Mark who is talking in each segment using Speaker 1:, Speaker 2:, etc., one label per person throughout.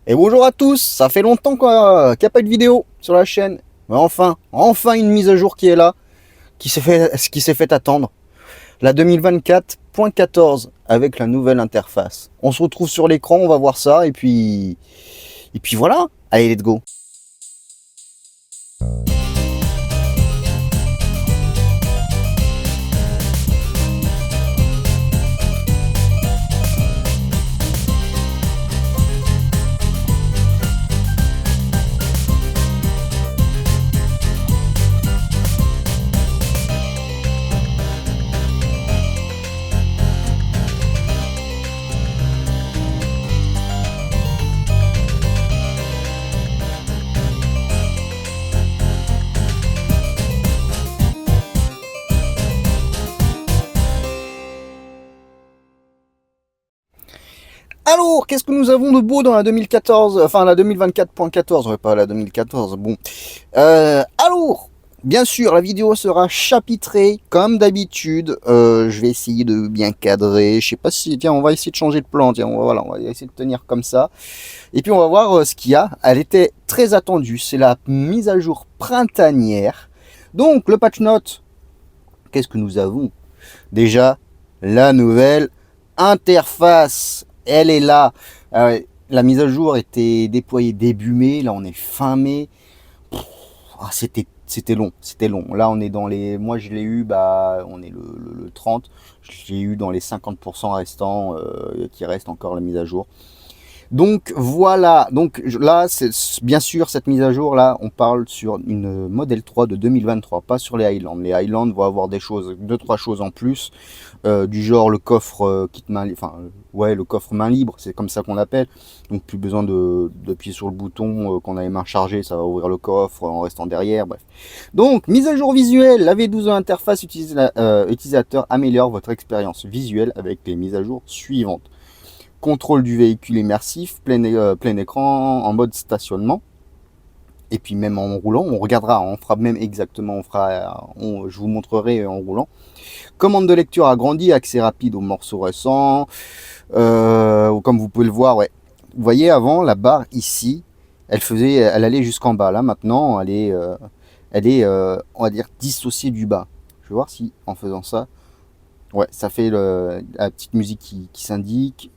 Speaker 1: Et bonjour à tous, ça fait longtemps qu'il n'y a pas eu de vidéo sur la chaîne. Mais enfin une mise à jour qui est là, qui s'est fait attendre. La 2024.14 avec la nouvelle interface. On se retrouve sur l'écran, on va voir ça et puis voilà. Allez, let's go. Alors, qu'est-ce que nous avons de beau dans la 2014, enfin la 2024.14, ouais, pas la 2014, bon. Alors, bien sûr, la vidéo sera chapitrée, comme d'habitude. Je vais essayer de bien cadrer, je sais pas si, tiens, on va essayer de changer de plan, tiens, voilà, on va essayer de tenir comme ça. Et puis on va voir ce qu'il y a, elle était très attendue, c'est la mise à jour printanière. Donc, le patch note, qu'est-ce que nous avons? Déjà, la nouvelle interface, elle est là. La mise à jour était déployée début mai, là on est fin mai. C'était long. Là on est dans les, moi je l'ai eu, on est le 30, je l'ai eu dans les 50% restants qui restent encore la mise à jour. Donc voilà, donc là, c'est bien sûr cette mise à jour là, on parle sur une Model 3 de 2023, pas sur les Highland. Les Highland vont avoir des choses, deux trois choses en plus, du genre le coffre kit main, enfin ouais, le coffre main libre, c'est comme ça qu'on l'appelle. Donc plus besoin d'appuyer sur le bouton quand on a les mains chargées, ça va ouvrir le coffre en restant derrière. Bref. Donc mise à jour visuelle, la V12 interface utilisateur améliore votre expérience visuelle avec les mises à jour suivantes. Contrôle du véhicule immersif, plein écran en mode stationnement. Et puis même en roulant, on regardera, on fera même exactement, je vous montrerai en roulant. Commande de lecture agrandie, accès rapide aux morceaux récents. Comme vous pouvez le voir, ouais. Vous voyez avant la barre ici, elle allait jusqu'en bas. Là maintenant, elle est, on va dire dissociée du bas. Je vais voir si en faisant ça, ouais, ça fait la petite musique qui s'indique.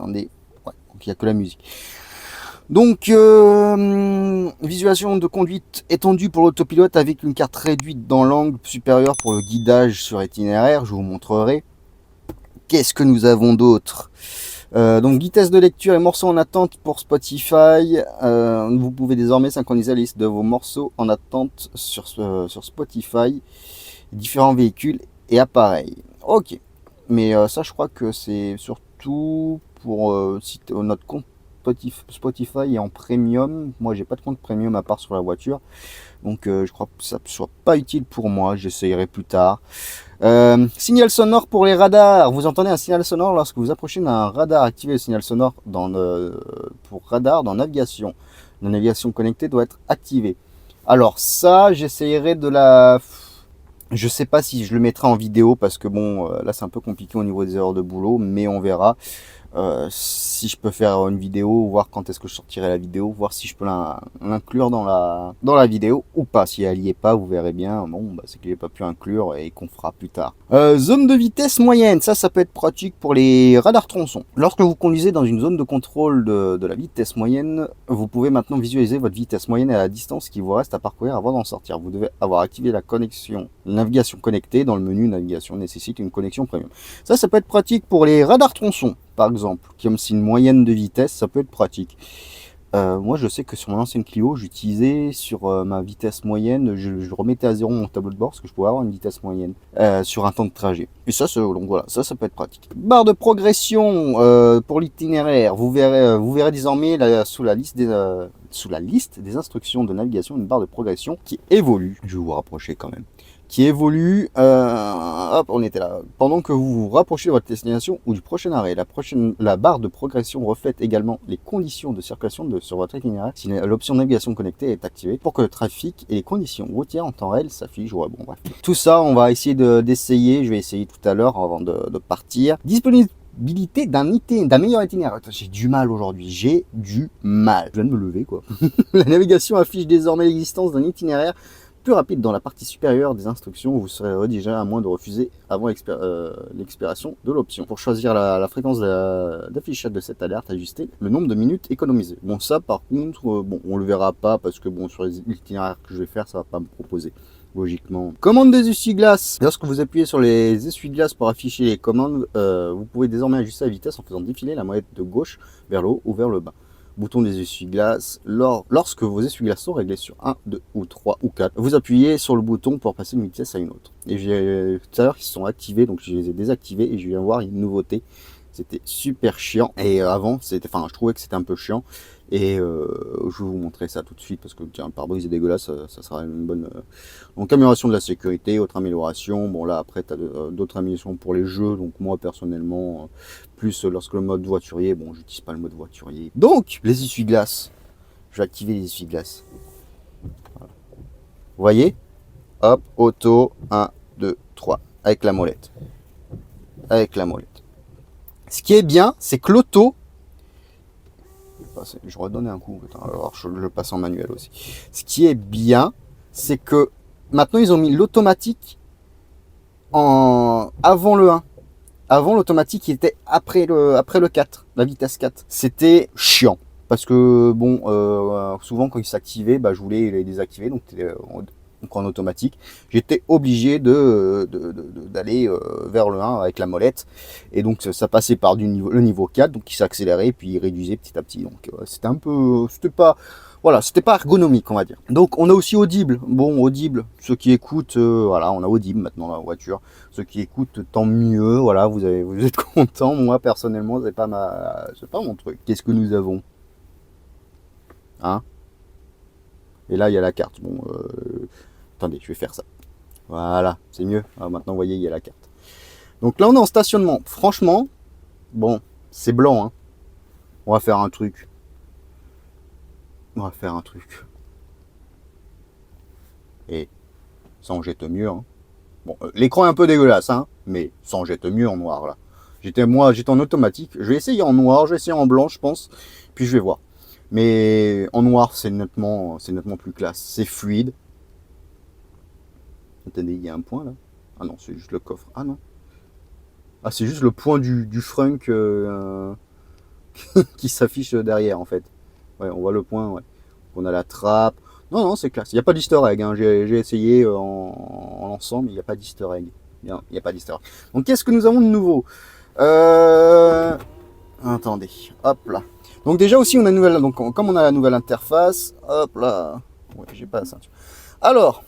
Speaker 1: Attendez, ouais, donc il n'y a que la musique. Donc, visualisation de conduite étendue pour l'autopilote avec une carte réduite dans l'angle supérieur pour le guidage sur itinéraire. Je vous montrerai. Qu'est-ce que nous avons d'autre? Donc, vitesse de lecture et morceaux en attente pour Spotify. Vous pouvez désormais synchroniser la liste de vos morceaux en attente sur Spotify, différents véhicules et appareils. Ok, mais ça, je crois que c'est surtout pour si notre compte Spotify est en premium. Moi j'ai pas de compte premium à part sur la voiture, donc je crois que ça ne soit pas utile pour moi, j'essayerai plus tard. Signal sonore pour les radars, vous entendez un signal sonore lorsque vous approchez d'un radar. Activez le signal sonore pour radar dans navigation. La navigation connectée doit être activée. Alors ça, j'essayerai de la... Je sais pas si je le mettrai en vidéo parce que bon, là c'est un peu compliqué au niveau des heures de boulot, mais on verra. Si je peux faire une vidéo, voir quand est-ce que je sortirai la vidéo, voir si je peux l'inclure dans la vidéo ou pas. Si elle y est pas, vous verrez bien, bon, c'est qu'il n'est pas pu inclure et qu'on fera plus tard. Zone de vitesse moyenne, ça peut être pratique pour les radars tronçons. Lorsque vous conduisez dans une zone de contrôle de la vitesse moyenne, vous pouvez maintenant visualiser votre vitesse moyenne et la distance qui vous reste à parcourir avant d'en sortir. Vous devez avoir activé la navigation connectée. Dans le menu navigation nécessite une connexion premium. Ça peut être pratique pour les radars tronçons, par exemple, comme c'est une moyenne de vitesse, ça peut être pratique. Moi je sais que sur mon ancienne Clio, j'utilisais sur ma vitesse moyenne, je remettais à zéro mon tableau de bord parce que je pouvais avoir une vitesse moyenne sur un temps de trajet. Et ça, donc voilà, ça peut être pratique. Barre de progression pour l'itinéraire, vous verrez désormais sous la liste des instructions de navigation une barre de progression qui évolue. Je vais vous rapprocher quand même. Qui évolue, hop, on était là. Pendant que vous vous rapprochez de votre destination ou du prochain arrêt, la barre de progression reflète également les conditions de circulation sur votre itinéraire si l'option navigation connectée est activée pour que le trafic et les conditions routières en temps réel s'affichent. Ouais, bon, bref. Tout ça, on va essayer d'essayer. Je vais essayer tout à l'heure avant de partir. disponibilité d'un meilleur itinéraire. Attends, j'ai du mal aujourd'hui, j'ai du mal. Je viens de me lever, quoi. La navigation affiche désormais l'existence d'un itinéraire plus rapide dans la partie supérieure des instructions. Vous serez redirigé à moins de refuser avant l'expiration de l'option. Pour choisir la fréquence d'affichage de cette alerte, ajustez le nombre de minutes économisées. Bon, ça par contre, bon, on le verra pas parce que bon, sur les itinéraires que je vais faire, ça va pas me proposer. Logiquement. Commande des essuie-glaces. Lorsque vous appuyez sur les essuie-glaces pour afficher les commandes, vous pouvez désormais ajuster la vitesse en faisant défiler la molette de gauche vers le haut ou vers le bas. Bouton des essuie-glaces. Lorsque vos essuie-glaces sont réglés sur 1, 2 ou 3 ou 4, vous appuyez sur le bouton pour passer d'une vitesse à une autre. Et tout à l'heure, ils sont activés, donc je les ai désactivés et je viens voir une nouveauté. C'était super chiant. Et avant, je trouvais que c'était un peu chiant. Et je vais vous montrer ça tout de suite parce que tiens, le pare-brise est dégueulasse, ça sera une bonne. Donc amélioration de la sécurité, autre amélioration. Bon là après tu as d'autres améliorations pour les jeux. Donc moi personnellement, plus lorsque le mode voiturier, bon j'utilise pas le mode voiturier. Donc les essuie-glaces, je vais activer les essuie-glaces. Voilà. Vous voyez, hop, auto, 1, 2, 3, avec la molette. Avec la molette. Ce qui est bien, c'est que l'auto, je redonnais un coup, alors je le passe en manuel aussi. Ce qui est bien, c'est que maintenant ils ont mis l'automatique avant le 1. Avant l'automatique il était après le 4, la vitesse 4. C'était chiant parce que bon, souvent quand il s'activait, je voulais les désactiver, donc en automatique, j'étais obligé d'aller vers le 1 avec la molette, et donc ça passait par le niveau 4, donc il s'accélérait puis il réduisait petit à petit, donc c'était un peu, c'était pas ergonomique, on va dire. Donc on a aussi Audible. Bon, Audible, ceux qui écoutent, voilà, on a Audible maintenant dans la voiture. Ceux qui écoutent, tant mieux, voilà, vous êtes contents. Moi personnellement, c'est pas mon truc. Qu'est-ce que nous avons, hein? Et là il y a la carte. Bon, attendez, je vais faire ça. Voilà, c'est mieux. Alors maintenant, vous voyez, il y a la carte. Donc là, on est en stationnement. Franchement, bon, c'est blanc, hein. On va faire un truc. Et ça en jette mieux, hein. Bon, l'écran est un peu dégueulasse, hein, mais ça en jette mieux en noir, là. J'étais en automatique. Je vais essayer en noir, je vais essayer en blanc, je pense. Puis je vais voir. Mais en noir, c'est nettement plus classe. C'est fluide. Attendez, il y a un point là. Ah non, c'est juste le coffre. Ah non. Ah, c'est juste le point du frunk qui s'affiche derrière en fait. Ouais, on voit le point, ouais. On a la trappe. Non, c'est classe. Il n'y a pas d'easter egg, hein. J'ai essayé en ensemble, il n'y a pas d'easter egg. Il n'y a pas d'easter egg. Donc qu'est-ce que nous avons de nouveau? Attendez, hop là. Donc déjà aussi on a une nouvelle. Donc comme on a la nouvelle interface, hop là. Ouais, j'ai pas la ceinture. Alors,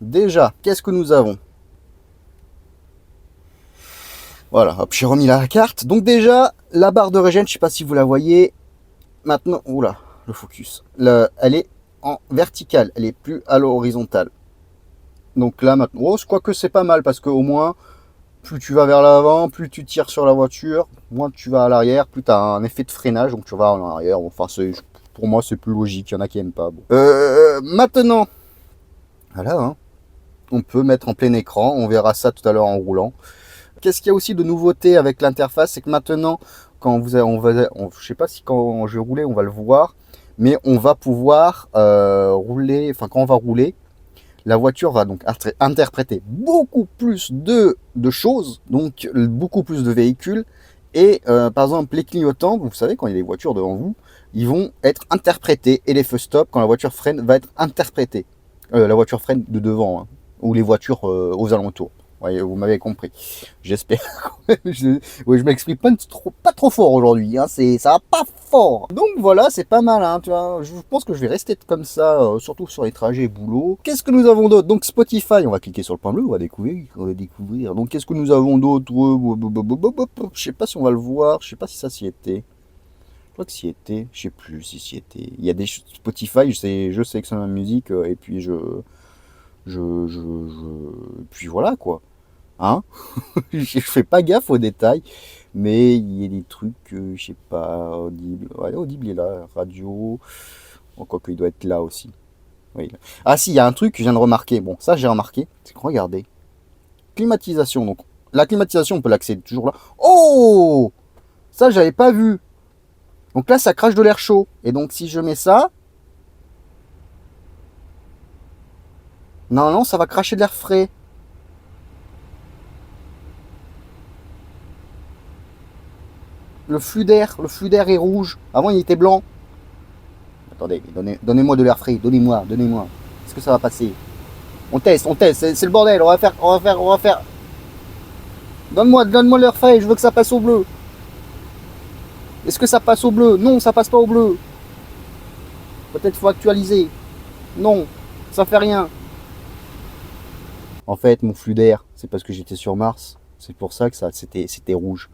Speaker 1: déjà, qu'est-ce que nous avons? Voilà, hop, j'ai remis la carte. Donc déjà, la barre de régène, je sais pas si vous la voyez. Maintenant, oula, le focus. Elle est en verticale, elle est plus à l'horizontale. Donc là, maintenant, je crois que c'est pas mal parce que au moins, plus tu vas vers l'avant, plus tu tires sur la voiture, moins tu vas à l'arrière, plus tu as un effet de freinage, donc tu vas en arrière. Enfin, pour moi, c'est plus logique. Il y en a qui aiment pas. Bon. Maintenant, voilà, hein, on peut mettre en plein écran. On verra ça tout à l'heure en roulant. Qu'est-ce qu'il y a aussi de nouveauté avec l'interface, c'est que maintenant, quand je sais pas si quand je vais rouler, on va le voir, mais on va pouvoir rouler. Enfin, quand on va rouler, la voiture va donc interpréter beaucoup plus de choses, donc beaucoup plus de véhicules. Et par exemple, les clignotants, vous savez, quand il y a des voitures devant vous, ils vont être interprétés. Et les feux stop, quand la voiture freine, va être interprétée. La voiture freine de devant, hein, ou les voitures aux alentours. Ouais, vous m'avez compris. J'espère. je m'exprime pas trop fort aujourd'hui. Hein. Ça va pas fort. Donc voilà, c'est pas mal. Hein, tu vois. Je pense que je vais rester comme ça, surtout sur les trajets boulot. Qu'est-ce que nous avons d'autre? Donc Spotify, on va cliquer sur le point bleu, on va découvrir. Donc qu'est-ce que nous avons d'autre? Je sais pas si on va le voir. Je sais pas si ça s'y était. Je crois que s'y était. Je sais plus si s'y était. Il y a des Spotify, je sélectionne la musique et puis puis voilà quoi. Hein. Je fais pas gaffe aux détails, mais il y a des trucs, je sais pas, Audible. Ouais, Audible est là, radio. Bon, quoi qu'il doit être là aussi. Oui. Ah si, il y a un truc que je viens de remarquer. Bon, ça j'ai remarqué. C'est que regardez. Climatisation. Donc la climatisation, on peut l'accéder toujours là. Oh! Ça, j'avais pas vu. Donc là, ça crache de l'air chaud. Et donc, si je mets ça, non, ça va cracher de l'air frais. Le flux d'air est rouge. Avant, il était blanc. Attendez, donnez-moi de l'air frais. Donnez-moi. Est-ce que ça va passer? On teste. C'est le bordel. On va faire. Donne-moi l'air frais. Je veux que ça passe au bleu. Est-ce que ça passe au bleu? Non, ça passe pas au bleu. Peut-être faut actualiser. Non, ça fait rien. En fait, mon flux d'air, c'est parce que j'étais sur Mars. C'est pour ça que c'était rouge.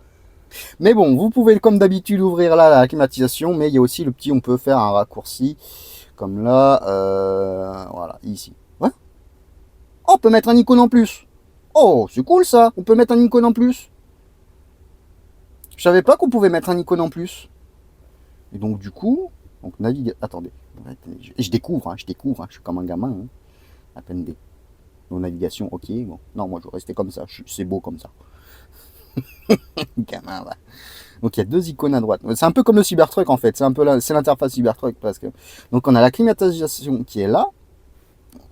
Speaker 1: Mais bon, vous pouvez comme d'habitude ouvrir là la climatisation, mais il y a aussi le petit, on peut faire un raccourci comme là, voilà, ici. Ouais. Oh, on peut mettre un icône en plus. Oh, c'est cool ça. On peut mettre un icône en plus. Je savais pas qu'on pouvait mettre un icône en plus. Et donc du coup, donc navigue. Attendez, je découvre, je suis comme un gamin, hein. À peine des. Donc, navigation, ok. Bon, non, moi je vais rester comme ça. C'est beau comme ça. Gamin, va. Donc il y a deux icônes à droite. C'est un peu comme le Cybertruck en fait. C'est un peu c'est l'interface Cybertruck parce que. Donc on a la climatisation qui est là.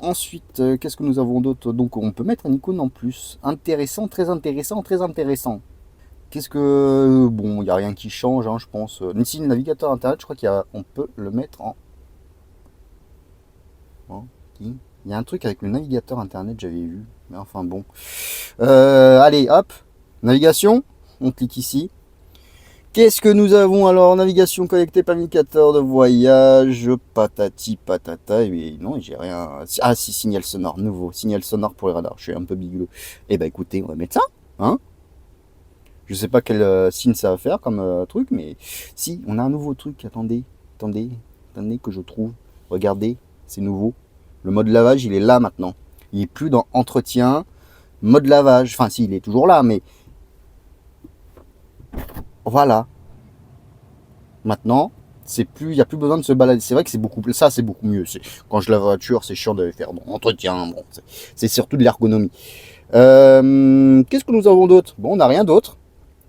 Speaker 1: Ensuite, qu'est-ce que nous avons d'autre? Donc on peut mettre un icône en plus. Intéressant, très intéressant, très intéressant. Qu'est-ce que... Bon, il n'y a rien qui change, hein, je pense. Ici, le navigateur internet, je crois qu'on peut le mettre en... Il y a un truc avec le navigateur internet, j'avais vu. Mais enfin bon. Allez, hop. Navigation. On clique ici. Qu'est-ce que nous avons alors? Navigation connectée, planificateur de voyage, patati patata. Et non, j'ai rien. Ah si, signal sonore, nouveau. Signal sonore pour les radars. Je suis un peu bigouleux. Eh ben écoutez, on va mettre ça. Hein? Je sais pas quel signe ça va faire comme truc, mais si, on a un nouveau truc. Attendez que je trouve. Regardez, c'est nouveau. Le mode lavage, il est là maintenant. Il est plus dans entretien, mode lavage. Enfin, si, il est toujours là, mais voilà. Maintenant, c'est plus, il n'y a plus besoin de se balader. C'est vrai que c'est beaucoup plus, ça, c'est beaucoup mieux. Quand je lave la voiture, c'est chiant de faire entretien. Bon, c'est surtout de l'ergonomie. Qu'est-ce que nous avons d'autre? Bon, on n'a rien d'autre.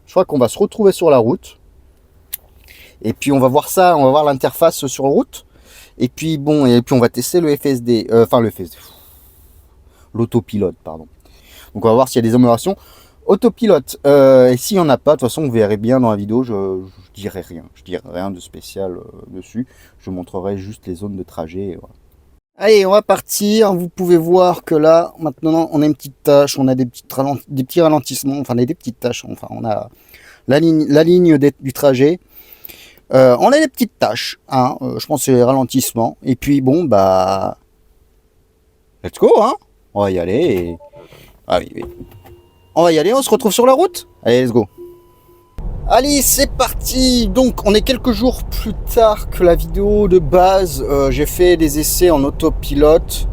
Speaker 1: Je crois qu'on va se retrouver sur la route. Et puis on va voir ça, on va voir l'interface sur la route. Et puis bon, et puis on va tester le FSD. Enfin le FSD. L'autopilote, pardon. Donc on va voir s'il y a des améliorations. Autopilote. Et s'il n'y en a pas, de toute façon, vous verrez bien dans la vidéo, je dirai rien. Je dirai rien de spécial dessus. Je montrerai juste les zones de trajet. Et voilà. Allez, on va partir. Vous pouvez voir que là, maintenant, on a une petite tâche. On a des petits ralentissements. Enfin, des petites tâches. Enfin, on a la ligne du trajet. On a des petites tâches. Hein, je pense que c'est les ralentissements. Et puis, bon, bah... Let's go, hein. On va y aller. Et... Ah oui. On va y aller, on se retrouve sur la route. Allez, let's go. Allez, c'est parti. Donc, on est quelques jours plus tard que la vidéo de base. J'ai fait des essais en autopilote.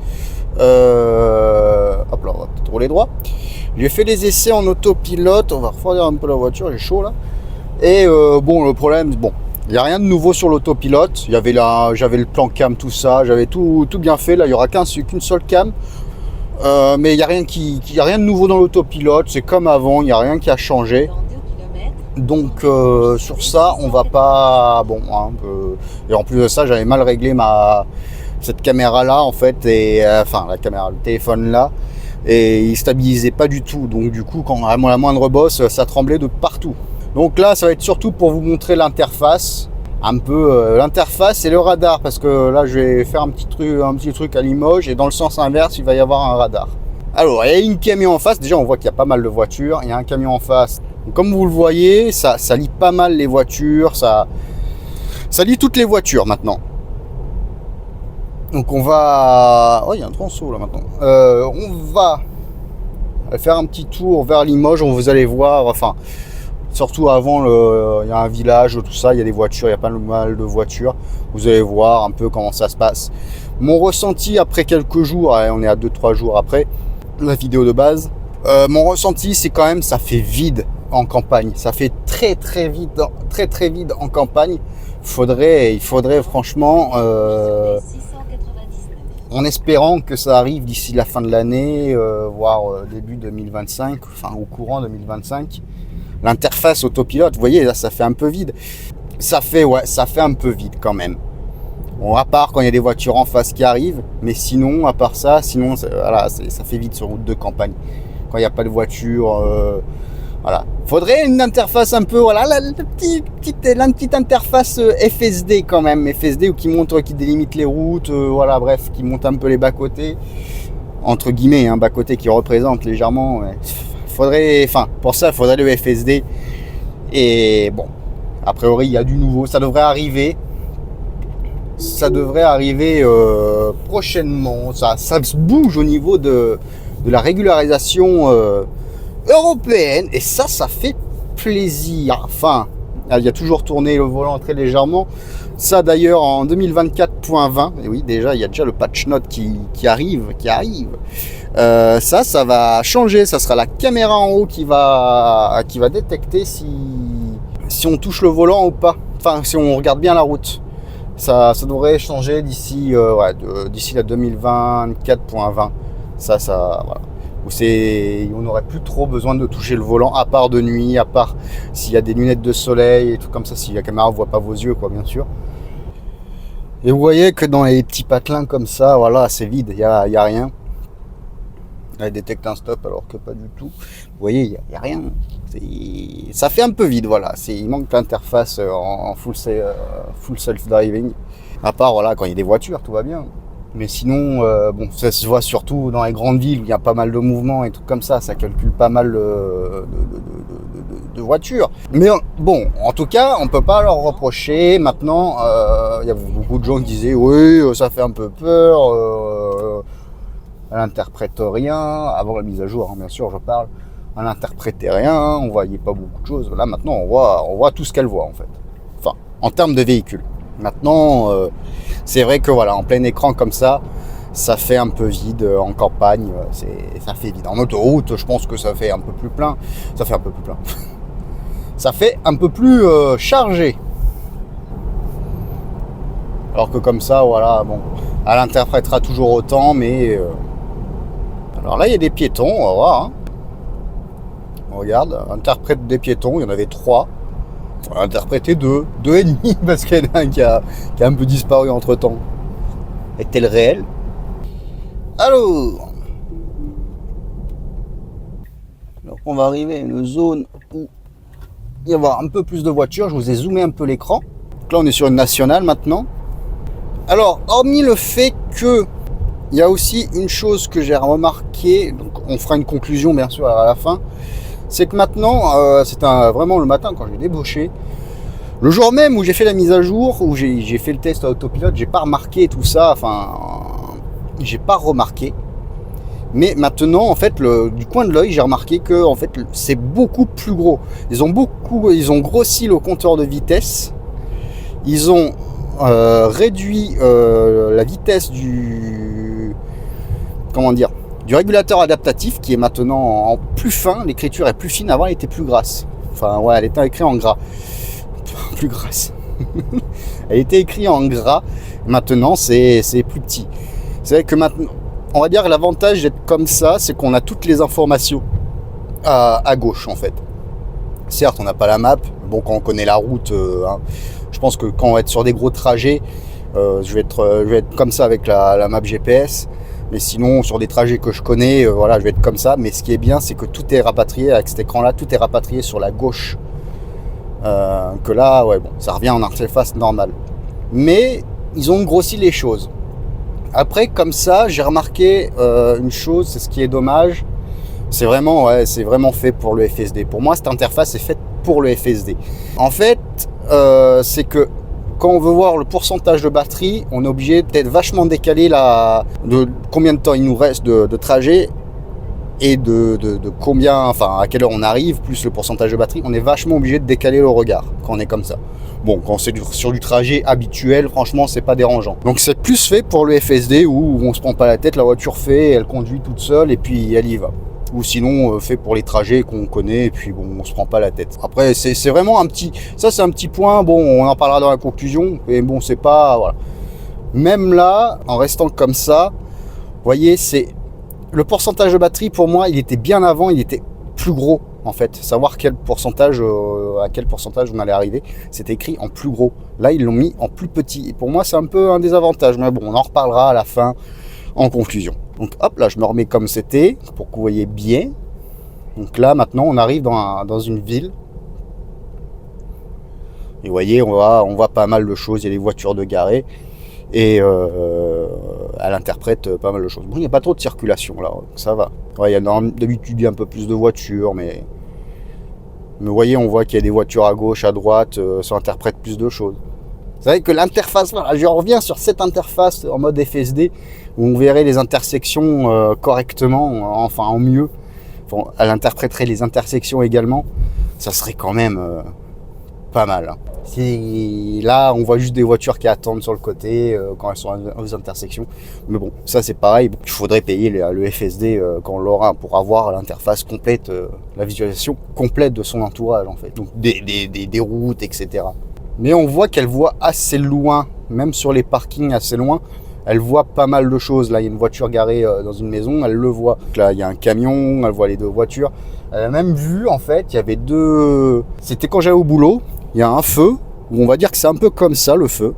Speaker 1: Hop là, on va peut-être rouler droit. J'ai fait des essais en autopilote. On va refroidir un peu la voiture, j'ai chaud là. Et bon, le problème, bon, il n'y a rien de nouveau sur l'autopilote. J'avais le plan cam, tout ça. J'avais tout bien fait. Là, il n'y aura qu'une seule cam. Mais il n'y a rien de nouveau dans l'autopilote. C'est comme avant, il n'y a rien qui a changé. Donc sur ça, on va pas... Bon, hein, et en plus de ça, j'avais mal réglé cette caméra là en fait. Et enfin, la caméra, le téléphone là. Et il stabilisait pas du tout. Donc du coup, quand on a la moindre bosse, ça tremblait de partout. Donc là, ça va être surtout pour vous montrer l'interface. Un peu l'interface et le radar, parce que là je vais faire un petit truc à Limoges et dans le sens inverse il va y avoir un radar. Alors il y a une camion en face, déjà on voit qu'il y a pas mal de voitures, il y a un camion en face. Donc, comme vous le voyez, ça lie pas mal les voitures, ça lie toutes les voitures maintenant. Donc on va... Oh, il y a un tronçon là maintenant. On va faire un petit tour vers Limoges, vous allez voir, enfin... Surtout avant, il y a un village, tout ça, il y a des voitures, il y a pas mal de voitures. Vous allez voir un peu comment ça se passe. Mon ressenti après quelques jours, on est à 2-3 jours après la vidéo de base. Mon ressenti, c'est quand même, ça fait vide en campagne. Ça fait très vide en campagne. Il faudrait franchement, en espérant que ça arrive d'ici la fin de l'année, voire début 2025, enfin au courant 2025. L'interface autopilote, vous voyez, là, ça fait un peu vide. Ça fait un peu vide quand même. Bon, à part quand il y a des voitures en face qui arrivent, mais sinon, à part ça, voilà, ça fait vide sur route de campagne. Quand il n'y a pas de voiture, voilà. Faudrait une interface un peu, voilà, la petite interface FSD quand même, FSD ou qui montre, qui délimite les routes, voilà, bref, qui monte un peu les bas-côtés, entre guillemets, hein, bas-côtés qui représentent légèrement. Ouais. Pour ça, il faudrait le FSD. Et bon, a priori, il y a du nouveau, ça devrait arriver. Prochainement. Ça se bouge au niveau de la régularisation européenne. Et ça fait plaisir. Enfin, il y a toujours tourné le volant très légèrement. Ça d'ailleurs en 2024.20. Et oui, déjà, il y a déjà le patch note qui arrive. Ça va changer. Ça sera la caméra en haut qui va détecter si on touche le volant ou pas. Enfin, si on regarde bien la route. Ça devrait changer d'ici la 2024.20. Ça voilà. On n'aurait plus trop besoin de toucher le volant, à part de nuit, à part s'il y a des lunettes de soleil et tout comme ça, si la caméra ne voit pas vos yeux, quoi, bien sûr. Et vous voyez que dans les petits patelins comme ça, voilà, c'est vide, il y a rien. Elle détecte un stop alors que pas du tout. Vous voyez, il n'y a rien. Ça fait un peu vide, voilà. Il manque l'interface en full self-driving. À part, voilà, quand il y a des voitures, tout va bien. Mais sinon, bon, ça se voit surtout dans les grandes villes où il y a pas mal de mouvements et trucs comme ça. Ça calcule pas mal de voitures. Mais bon, en tout cas, on peut pas leur reprocher. Maintenant, il y a beaucoup de gens qui disaient, oui, ça fait un peu peur. Elle n'interprète rien, avant la mise à jour, hein, bien sûr, je parle. Elle n'interprétait rien, on voyait pas beaucoup de choses. Là, maintenant, on voit tout ce qu'elle voit, en fait. Enfin, en termes de véhicule. Maintenant, c'est vrai que, voilà, en plein écran comme ça fait un peu vide. En campagne, ça fait vide. En autoroute, je pense que ça fait un peu plus plein. Ça fait un peu plus plein. Ça fait un peu plus chargé. Alors que comme ça, voilà, bon, elle interprétera toujours autant, mais... Alors là, il y a des piétons, on va voir. Hein. On regarde, interprète des piétons, il y en avait 3. On va interpréter 2 et demi, parce qu'il y en a un qui a un peu disparu entre-temps. Est-elle réelle? Alors, on va arriver à une zone où il va y avoir un peu plus de voitures. Je vous ai zoomé un peu l'écran. Donc là, on est sur une nationale maintenant. Alors, hormis le fait que il y a aussi une chose que j'ai remarqué, donc on fera une conclusion bien sûr à la fin, c'est que maintenant, c'est vraiment le matin quand j'ai débauché, le jour même où j'ai fait la mise à jour, où j'ai fait le test à autopilote, j'ai pas remarqué tout ça, enfin, j'ai pas remarqué. Mais maintenant, en fait, du coin de l'œil, j'ai remarqué que en fait, c'est beaucoup plus gros. Ils ont grossi le compteur de vitesse. Ils ont réduit la vitesse du régulateur adaptatif qui est maintenant en plus fin. L'écriture est plus fine. Avant, elle était plus grasse. Enfin, ouais, elle était écrite en gras. Plus grasse. Elle était écrite en gras. Maintenant, c'est plus petit. C'est vrai que maintenant, on va dire que l'avantage d'être comme ça, c'est qu'on a toutes les informations à gauche, en fait. Certes, on n'a pas la map. Bon, quand on connaît la route, hein, je pense que quand on va être sur des gros trajets, je vais être comme ça avec la map GPS. Mais sinon, sur des trajets que je connais, voilà, je vais être comme ça. Mais ce qui est bien, c'est que tout est rapatrié avec cet écran-là, tout est rapatrié sur la gauche. Que là, ouais, bon, ça revient en interface normale. Mais ils ont grossi les choses. Après, comme ça, j'ai remarqué une chose, c'est ce qui est dommage. C'est vraiment fait pour le FSD. Pour moi, cette interface est faite pour le FSD. En fait, c'est que quand on veut voir le pourcentage de batterie, on est obligé d'être vachement décalé de combien de temps il nous reste de trajet et de combien, enfin à quelle heure on arrive, plus le pourcentage de batterie. On est vachement obligé de décaler le regard quand on est comme ça. Bon, quand c'est sur du trajet habituel, franchement, c'est pas dérangeant. Donc c'est plus fait pour le FSD où on se prend pas la tête, la voiture fait, elle conduit toute seule et puis elle y va. Ou sinon fait pour les trajets qu'on connaît et puis bon, on se prend pas la tête. Après, c'est vraiment un petit point, bon, on en parlera dans la conclusion, mais bon, c'est pas, voilà. Même là, en restant comme ça, vous voyez, c'est le pourcentage de batterie pour moi, il était bien avant, il était plus gros. en fait, savoir quel pourcentage, à quel pourcentage on allait arriver. C'était écrit en plus gros. Là, ils l'ont mis en plus petit. Et pour moi, c'est un peu un désavantage. Mais bon, on en reparlera à la fin, en conclusion. Donc hop, là, je me remets comme c'était, pour que vous voyez bien. Donc là, maintenant, on arrive dans une ville. Et vous voyez, on voit pas mal de choses. Il y a des voitures de garées. Et elle interprète pas mal de choses. Bon, il n'y a pas trop de circulation, là. Ça va. Ouais, il y a d'habitude un peu plus de voitures, mais vous voyez, on voit qu'il y a des voitures à gauche, à droite, ça interprète plus de choses. C'est vrai que l'interface, voilà, je reviens sur cette interface en mode FSD, où on verrait les intersections correctement, enfin en mieux. Enfin, elle interpréterait les intersections également. Ça serait quand même pas mal. Hein. Là, on voit juste des voitures qui attendent sur le côté quand elles sont aux intersections. Mais bon, ça c'est pareil. Il faudrait payer le FSD quand on l'aura pour avoir l'interface complète, la visualisation complète de son entourage en fait. Donc des routes, etc. Mais on voit qu'elle voit assez loin, même sur les parkings assez loin. Elle voit pas mal de choses. Là, il y a une voiture garée dans une maison, elle le voit. Donc là, il y a un camion, elle voit les deux voitures. Elle a même vu, en fait, il y avait deux... C'était quand j'allais au boulot, il y a un feu, où on va dire que c'est un peu comme ça, le feu.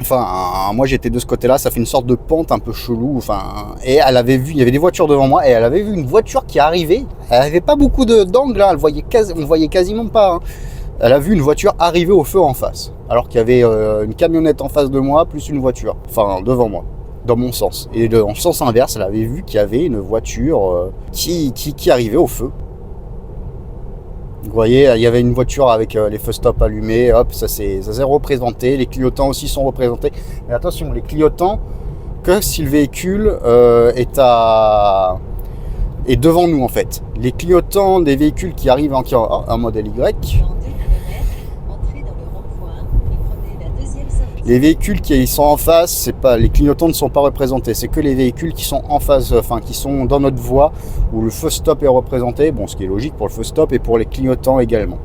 Speaker 1: Enfin, moi, j'étais de ce côté-là, ça fait une sorte de pente un peu chelou. Enfin, et elle avait vu, il y avait des voitures devant moi, et elle avait vu une voiture qui arrivait. Elle n'avait pas beaucoup d'angle, là, on voyait quasiment pas. Hein. Elle a vu une voiture arriver au feu en face, alors qu'il y avait une camionnette en face de moi, plus une voiture, enfin devant moi, dans mon sens. Et dans le sens inverse, elle avait vu qu'il y avait une voiture qui arrivait au feu. Vous voyez, il y avait une voiture avec les feux stop allumés, hop, ça s'est représenté, les clignotants aussi sont représentés. Mais attention, les clignotants, que si le véhicule est devant nous en fait. Les clignotants des véhicules qui arrivent en modèle Y, les véhicules qui sont en face, c'est pas, les clignotants ne sont pas représentés, c'est que les véhicules qui sont en face, enfin qui sont dans notre voie, où le feu stop est représenté, bon ce qui est logique pour le feu stop et pour les clignotants également.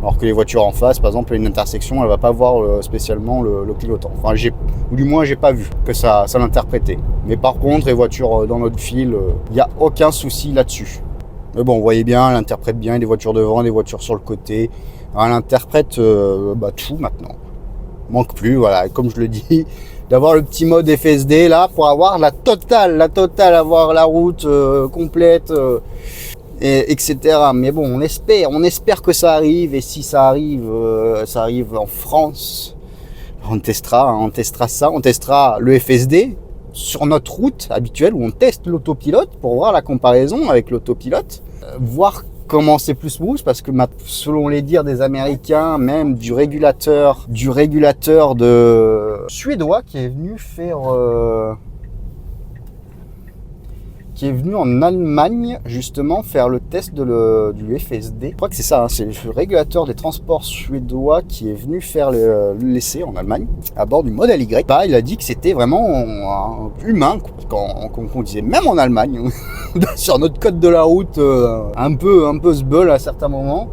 Speaker 1: Alors que les voitures en face, par exemple, une intersection, elle va pas voir spécialement le clignotant. Enfin, ou du moins, j'ai pas vu que ça l'interprétait. Mais par contre, les voitures dans notre file, il n'y a aucun souci là-dessus. Mais bon, vous voyez bien, elle interprète bien, des voitures devant, des voitures sur le côté. Elle interprète tout maintenant. Manque plus, voilà, comme je le dis, d'avoir le petit mode FSD là pour avoir la totale, avoir la route complète, etc. Mais bon, on espère que ça arrive, et si ça arrive en France, on testera ça, on testera le FSD sur notre route habituelle où on teste l'autopilote pour voir la comparaison avec l'autopilote, voir comment c'est plus smooth, parce que selon les dires des Américains, même du régulateur de suédois qui est venu faire qui est venu en Allemagne justement faire le test du FSD. Je crois que c'est ça, hein, c'est le régulateur des transports suédois qui est venu faire l'essai en Allemagne à bord du modèle Y. Bah, il a dit que c'était vraiment humain, qu'on disait même en Allemagne, sur notre code de la route, un peu sbeul à certains moments.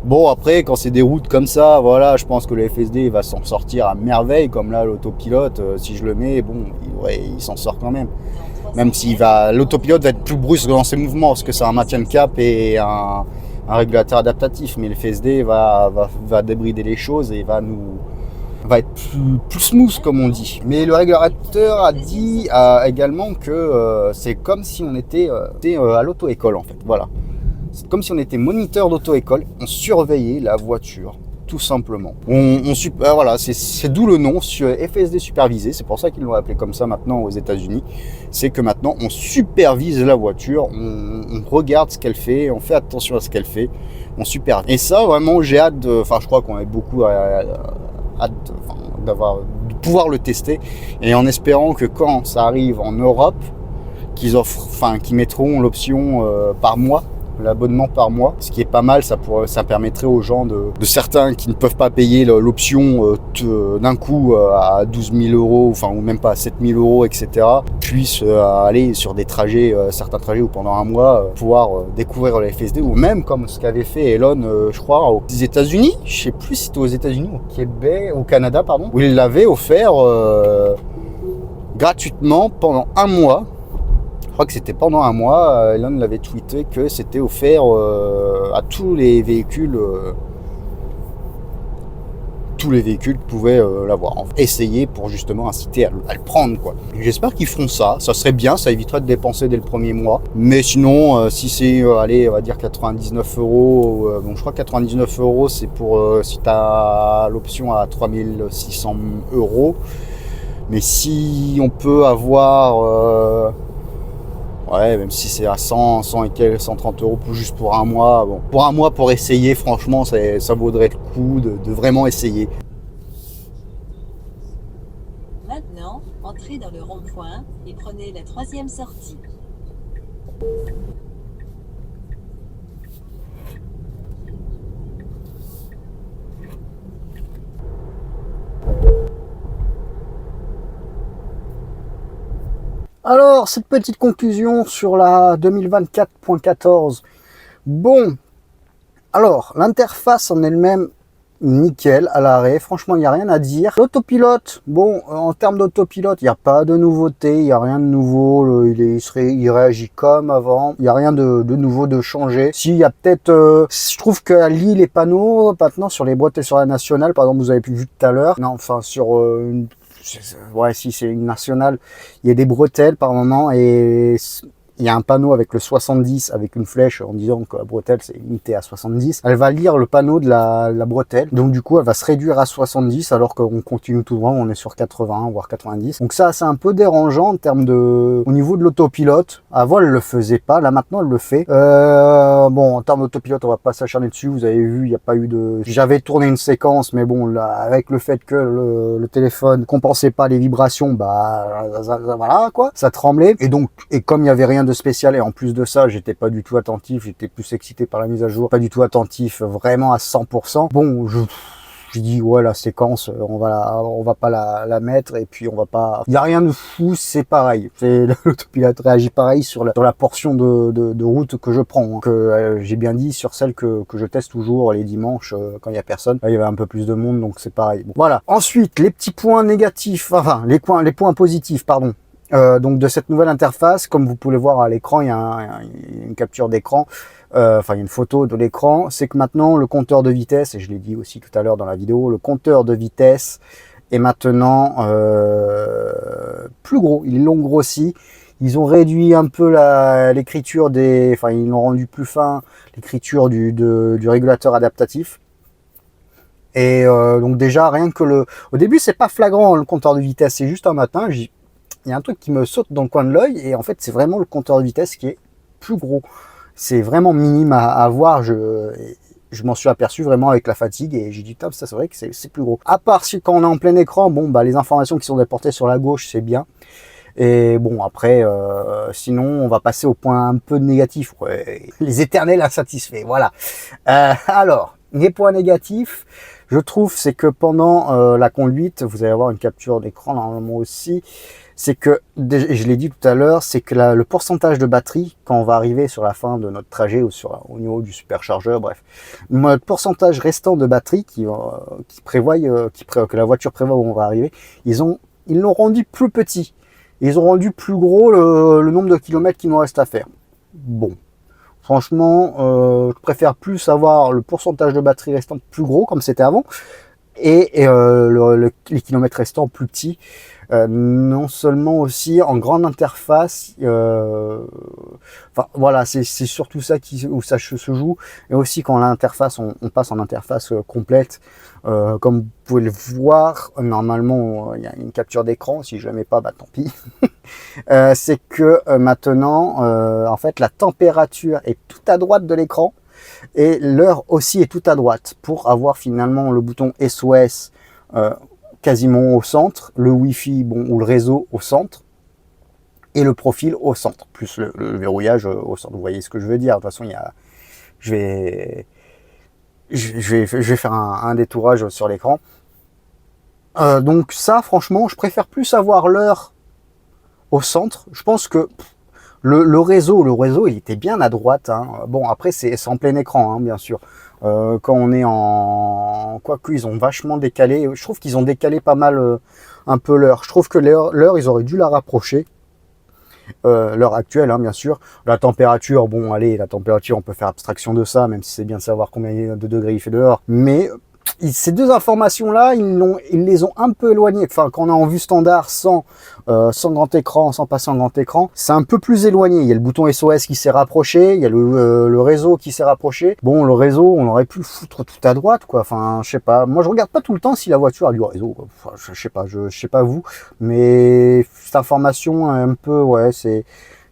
Speaker 1: Bon, après, quand c'est des routes comme ça, voilà, je pense que le FSD va s'en sortir à merveille, comme là, l'autopilote, si je le mets, bon, il s'en sort quand même. Même si l'autopilote va être plus brusque dans ses mouvements, parce que c'est un maintien de cap et un régulateur adaptatif, mais le FSD va débrider les choses et va être plus smooth, comme on dit. Mais le régulateur a dit également que c'est comme si on était à l'auto-école, en fait, voilà. C'est comme si on était moniteur d'auto-école, on surveillait la voiture, tout simplement. Voilà, c'est d'où le nom FSD supervisé, c'est pour ça qu'ils l'ont appelé comme ça maintenant aux États-Unis. C'est que maintenant on supervise la voiture, on regarde ce qu'elle fait, on fait attention à ce qu'elle fait, on supervise. Et ça, vraiment, j'ai hâte je crois qu'on a beaucoup hâte de pouvoir le tester, et en espérant que quand ça arrive en Europe, qu'ils mettront l'option par mois, l'abonnement par mois, ce qui est pas mal. Ça permettrait aux gens de certains qui ne peuvent pas payer l'option d'un coup à 12 000 €, ou même pas à 7 000 €, etc., puissent aller sur des trajets, certains trajets où pendant un mois, pouvoir découvrir le FSD, ou même comme ce qu'avait fait Elon, je crois, aux États-Unis, je sais plus si c'était aux États-Unis, au Québec, au Canada, pardon, où il l'avait offert gratuitement pendant un mois. crois que c'était pendant un mois, Elon l'avait tweeté que c'était offert à tous les véhicules pouvaient l'avoir. Essayer pour justement inciter à le prendre, quoi. J'espère qu'ils feront ça. Ça serait bien, ça éviterait de dépenser dès le premier mois. Mais sinon, si c'est, allez, on va dire 99 euros, bon, je crois que 99 euros, c'est pour si tu as l'option à 3600 euros. Mais si on peut avoir... ouais, même si c'est à 100 et quelques, 130 euros juste pour un mois. Bon, pour un mois, pour essayer, franchement, ça vaudrait le coup de vraiment essayer.
Speaker 2: Maintenant, entrez dans le rond-point et prenez la 3e sortie.
Speaker 1: Alors, cette petite conclusion sur la 2024.14. Bon, alors, l'interface en elle-même, nickel, à l'arrêt. Franchement, il n'y a rien à dire. L'autopilote, bon, en termes d'autopilote, il n'y a pas de nouveauté, il n'y a rien de nouveau. Il réagit comme avant. Il n'y a rien de nouveau, de changé. Si, il y a peut-être... je trouve qu'à Lille, les panneaux, maintenant, sur les bretelles sur la nationale, par exemple, vous avez vu tout à l'heure. Non, enfin, sur... ouais, si c'est une nationale, il y a des bretelles par moment et il y a un panneau avec le 70 avec une flèche en disant que la bretelle c'est limité à 70. Elle va lire le panneau de la bretelle, donc du coup elle va se réduire à 70 alors qu'on continue tout droit, on est sur 80 voire 90. Donc ça c'est un peu dérangeant en termes de... Au niveau de l'autopilote, avant elle le faisait pas, là maintenant elle le fait. Bon, en termes d'autopilote on va pas s'acharner dessus, vous avez vu il n'y a pas eu de... J'avais tourné une séquence mais bon là avec le fait que le téléphone compensait pas les vibrations, bah voilà quoi, ça tremblait et donc comme il y avait rien de spécial et en plus de ça j'étais pas du tout attentif, j'étais plus excité par la mise à jour, pas du tout attentif vraiment à 100%. Bon, j'ai dit ouais la séquence on va pas la mettre et puis on va pas, il y a rien de fou, c'est pareil, l'autopilote réagit pareil sur la portion de route que je prends, hein. Que j'ai bien dit sur celle que je teste toujours les dimanches quand il y a personne. Là, il y avait un peu plus de monde donc c'est pareil. Bon, voilà, ensuite les petits points négatifs, enfin les points positifs pardon. Donc de cette nouvelle interface, comme vous pouvez voir à l'écran, il y a une capture d'écran, enfin il y a une photo de l'écran, c'est que maintenant le compteur de vitesse, et je l'ai dit aussi tout à l'heure dans la vidéo, le compteur de vitesse est maintenant plus gros, ils l'ont grossi, ils ont réduit un peu l'écriture enfin ils l'ont rendu plus fin, l'écriture du régulateur adaptatif. Et donc déjà rien que au début c'est pas flagrant le compteur de vitesse, c'est juste un matin, il y a un truc qui me saute dans le coin de l'œil et en fait c'est vraiment le compteur de vitesse qui est plus gros. C'est vraiment minime à voir, je m'en suis aperçu vraiment avec la fatigue et j'ai dit top, ça c'est vrai que c'est plus gros. À part si quand on est en plein écran, bon bah les informations qui sont déportées sur la gauche c'est bien. Et bon après sinon on va passer au point un peu négatif, ouais, les éternels insatisfaits, voilà. Alors les points négatifs, je trouve c'est que pendant la conduite, vous allez avoir une capture d'écran normalement aussi, c'est que, je l'ai dit tout à l'heure, c'est que le pourcentage de batterie, quand on va arriver sur la fin de notre trajet ou au niveau du superchargeur, bref, notre pourcentage restant de batterie que la voiture prévoit où on va arriver, ils l'ont rendu plus petit. Ils ont rendu plus gros le nombre de kilomètres qu'il nous reste à faire. Bon, franchement, je préfère plus avoir le pourcentage de batterie restant plus gros, comme c'était avant, et les kilomètres restants plus petits. Non seulement aussi en grande interface, enfin voilà, c'est surtout ça où ça se joue, et aussi quand l'interface on passe en interface complète, comme vous pouvez le voir normalement il y a une capture d'écran, si je ne mets pas bah tant pis. C'est que maintenant en fait la température est tout à droite de l'écran et l'heure aussi est tout à droite pour avoir finalement le bouton SOS quasiment au centre, le Wi-Fi bon, ou le réseau au centre, et le profil au centre, plus le verrouillage au centre. Vous voyez ce que je veux dire. De toute façon, je vais faire un détourage sur l'écran. Donc ça, franchement, je préfère plus avoir l'heure au centre. Je pense que le réseau, il était bien à droite, hein. Bon, après, c'est en plein écran, hein, bien sûr. Quand on est en... Quoique, ils ont vachement décalé. Je trouve qu'ils ont décalé pas mal un peu l'heure. Je trouve que l'heure, ils auraient dû la rapprocher. l'heure actuelle, hein, bien sûr. La température, bon, allez, la température, on peut faire abstraction de ça, même si c'est bien de savoir combien de degrés il fait dehors. Mais ces deux informations-là, ils les ont un peu éloignées. Enfin, quand on est en vue standard, sans grand écran, sans passer en grand écran, c'est un peu plus éloigné. Il y a le bouton SOS qui s'est rapproché, il y a le réseau qui s'est rapproché. Bon, le réseau, on aurait pu le foutre tout à droite, quoi. Enfin, je sais pas. Moi, je regarde pas tout le temps si la voiture a du réseau. Enfin, je sais pas vous, mais cette information, un peu, ouais, c'est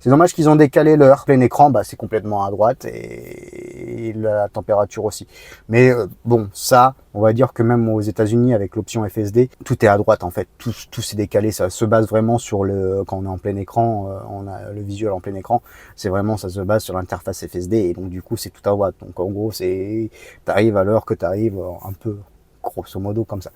Speaker 1: dommage qu'ils ont décalé l'heure. Plein écran, bah, c'est complètement à droite et la température aussi. Mais bon, ça, on va dire que même aux États-Unis avec l'option FSD, tout est à droite en fait. Tout s'est décalé. Ça se base vraiment sur quand on est en plein écran, on a le visuel en plein écran. C'est vraiment, ça se base sur l'interface FSD et donc du coup c'est tout à droite. Donc en gros, t'arrives à l'heure que t'arrives, un peu grosso modo comme ça.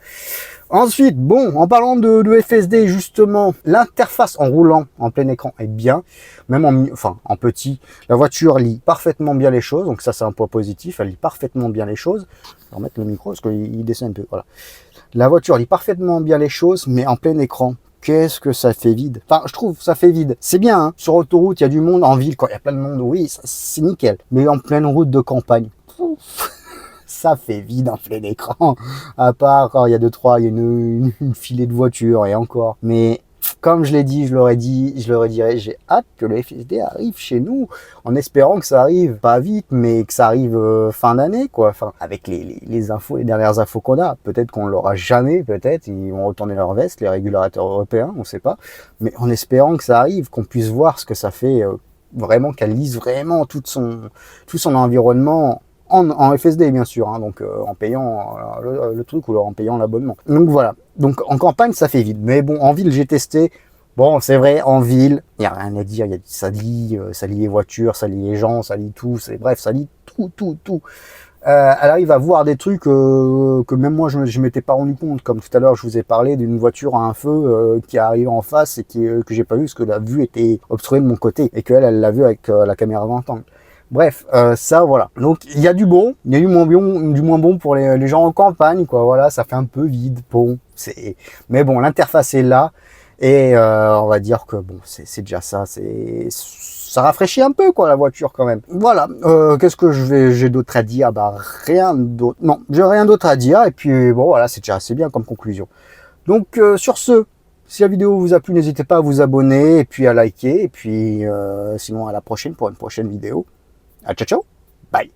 Speaker 1: Ensuite, bon, en parlant de FSD, justement, l'interface en roulant en plein écran est bien, même en petit. La voiture lit parfaitement bien les choses, donc ça c'est un point positif, elle lit parfaitement bien les choses. Je vais remettre le micro parce qu'il descend un peu, voilà. La voiture lit parfaitement bien les choses, mais en plein écran, qu'est-ce que ça fait vide. Enfin, je trouve ça fait vide. C'est bien, hein. Sur autoroute, il y a du monde, en ville, quand il y a plein de monde, oui, c'est nickel. Mais en pleine route de campagne, ça fait vide en plein écran, à part quand il y a il y a une filée de voitures et encore. Mais comme je l'ai dit, je leur ai dit, je leur dirai, j'ai hâte que le FSD arrive chez nous, en espérant que ça arrive pas vite, mais que ça arrive fin d'année, quoi. Enfin, avec les infos, les dernières infos qu'on a, peut-être qu'on l'aura jamais, peut-être ils vont retourner leur veste, les régulateurs européens, on sait pas. Mais en espérant que ça arrive, qu'on puisse voir ce que ça fait, vraiment qu'elle lise vraiment tout son environnement. En FSD bien sûr, hein, donc en payant le truc ou en payant l'abonnement. Donc voilà, donc en campagne ça fait vide, mais bon en ville j'ai testé, bon c'est vrai en ville, il n'y a rien à dire, ça lit les voitures, ça lit les gens, ça lit tout, bref ça lit tout. Elle arrive à voir des trucs que même moi je m'étais pas rendu compte, comme tout à l'heure je vous ai parlé d'une voiture à un feu qui arrive en face et que j'ai pas vu parce que la vue était obstruée de mon côté et qu'elle l'a vu avec la caméra 20 ans. Bref, ça voilà. Donc il y a du bon, il y a du moins bon pour les gens en campagne, quoi. Voilà, ça fait un peu vide. Bon, mais bon, l'interface est là et on va dire que bon, c'est déjà ça. Ça rafraîchit un peu, quoi, la voiture quand même. Voilà. Qu'est-ce que j'ai d'autre à dire? Bah rien d'autre. Non, j'ai rien d'autre à dire. Et puis bon, voilà, c'est déjà assez bien comme conclusion. Donc sur ce. Si la vidéo vous a plu, n'hésitez pas à vous abonner et puis à liker. Et puis sinon à la prochaine pour une prochaine vidéo. Ciao, ciao, bye.